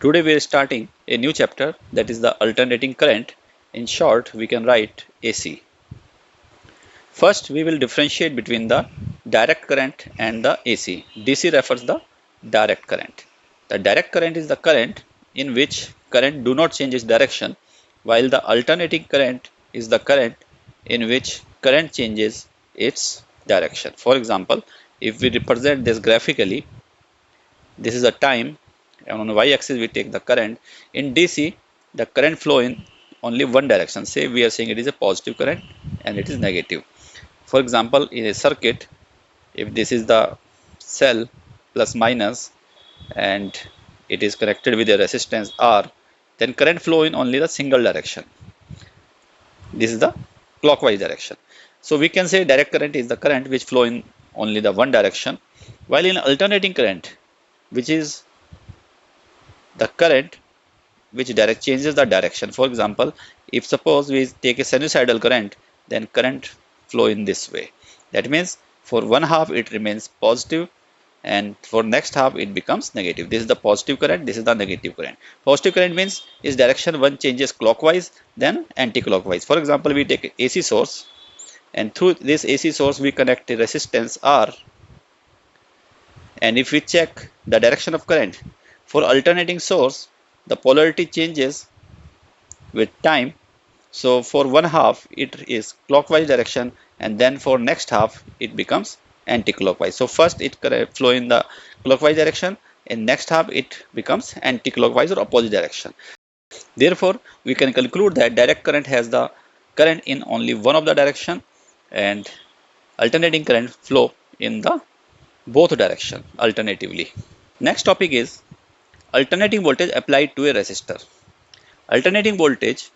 Today we are starting a new chapter, that is the alternating current. In short, we can write AC. First, we will differentiate between the direct current and the AC. DC refers the direct current. The direct current is the current in which current do not change its direction, while the alternating current is the current in which current changes its direction. For example, if we represent this graphically, this is the time, and on the y-axis we take the current. In DC, the current flow in only one direction. Say we are saying it is a positive current and it is negative. For example, in a circuit, if this is the cell plus minus and it is connected with a resistance R, then current flow in only the single direction. This is the clockwise direction. So we can say direct current is the current which flow in only the one direction, while in alternating current, which is the current which changes the direction. For example, if suppose we take a sinusoidal current, then current flow in this way. That means for one half it remains positive and for next half it becomes negative. This is the positive current, this is the negative current. Positive current means its direction one changes clockwise, then anti-clockwise. For example, we take AC source and through this AC source we connect a resistance R, and if we check the direction of current for alternating source, the polarity changes with time. So for one half it is clockwise direction and then for next half it becomes anti-clockwise. So first it flow in the clockwise direction and next half it becomes anti-clockwise or opposite direction. Therefore we can conclude that direct current has the current in only one of the direction and alternating current flow in the both direction alternatively. Next topic is alternating voltage applied to a resistor. Alternating voltage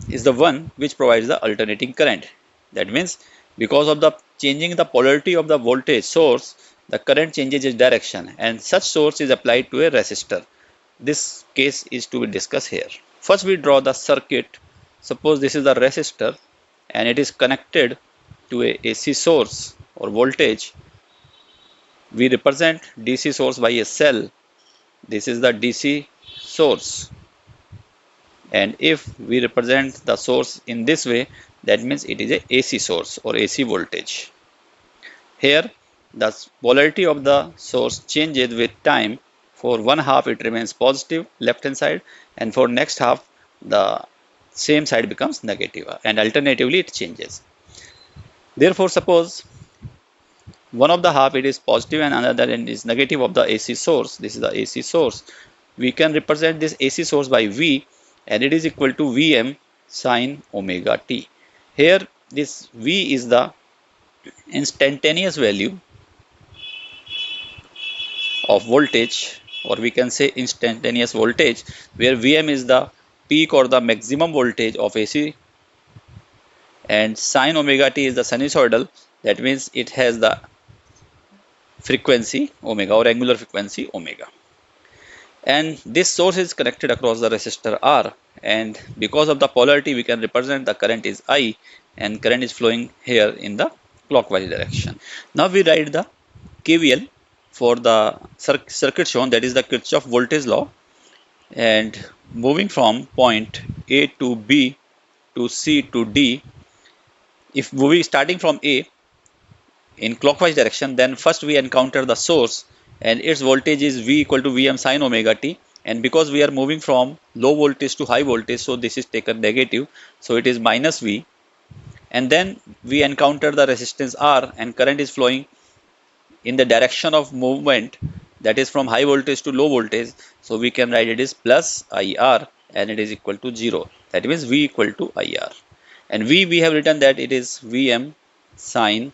is the one which provides the alternating current. That means because of the changing the polarity of the voltage source, the current changes its direction and such source is applied to a resistor. This case is to be discussed here. First we draw the circuit. Suppose this is the resistor and it is connected to a AC source or voltage. We represent DC source by a cell. This is the DC source. And if we represent the source in this way, that means it is a AC source or AC voltage. Here the polarity of the source changes with time. For one half it remains positive, left hand side, and for next half the same side becomes negative, and alternatively it changes. Therefore suppose one of the half it is positive and another end is negative of the AC source. This is the AC source. We can represent this AC source by V, and it is equal to Vm sine omega t. Here this V is the instantaneous value of voltage, or we can say instantaneous voltage, where Vm is the peak or the maximum voltage of AC, and sine omega t is the sinusoidal. That means it has the frequency omega or angular frequency omega. And this source is connected across the resistor R, and because of the polarity we can represent the current is I, and current is flowing here in the clockwise direction. Now we write the KVL for the circuit shown, that is the Kirchhoff voltage law, and moving from point A to B to C to D. If we starting from A in clockwise direction, then first we encounter the source and its voltage is V equal to Vm sine omega t, and because we are moving from low voltage to high voltage, so this is taken negative, so it is minus V. And then we encounter the resistance R and current is flowing in the direction of movement, that is from high voltage to low voltage, so we can write it is plus IR and it is equal to 0. That means V equal to IR, and V we have written that it is Vm sine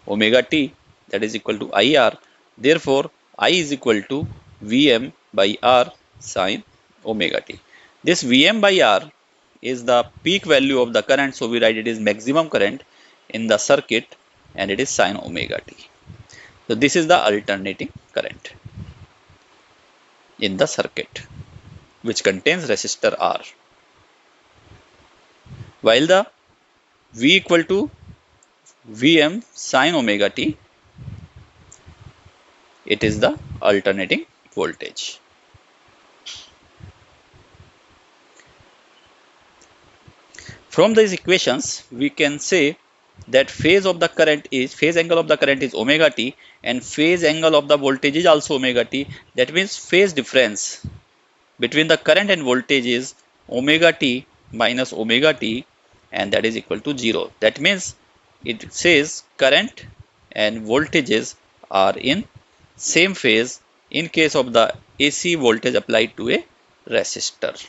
omega t, that is equal to IR. Therefore I is equal to Vm by R sine omega t. This Vm by R is the peak value of the current, so we write it is maximum current in the circuit and it is sine omega t. So this is the alternating current in the circuit which contains resistor R, while the V equal to Vm sine omega t, it is the alternating voltage. From these equations, we can say that phase angle of the current is omega t, and phase angle of the voltage is also omega t. That means phase difference between the current and voltage is omega t minus omega t, and that is equal to 0. That means it says current and voltages are in same phase in case of the AC voltage applied to a resistor.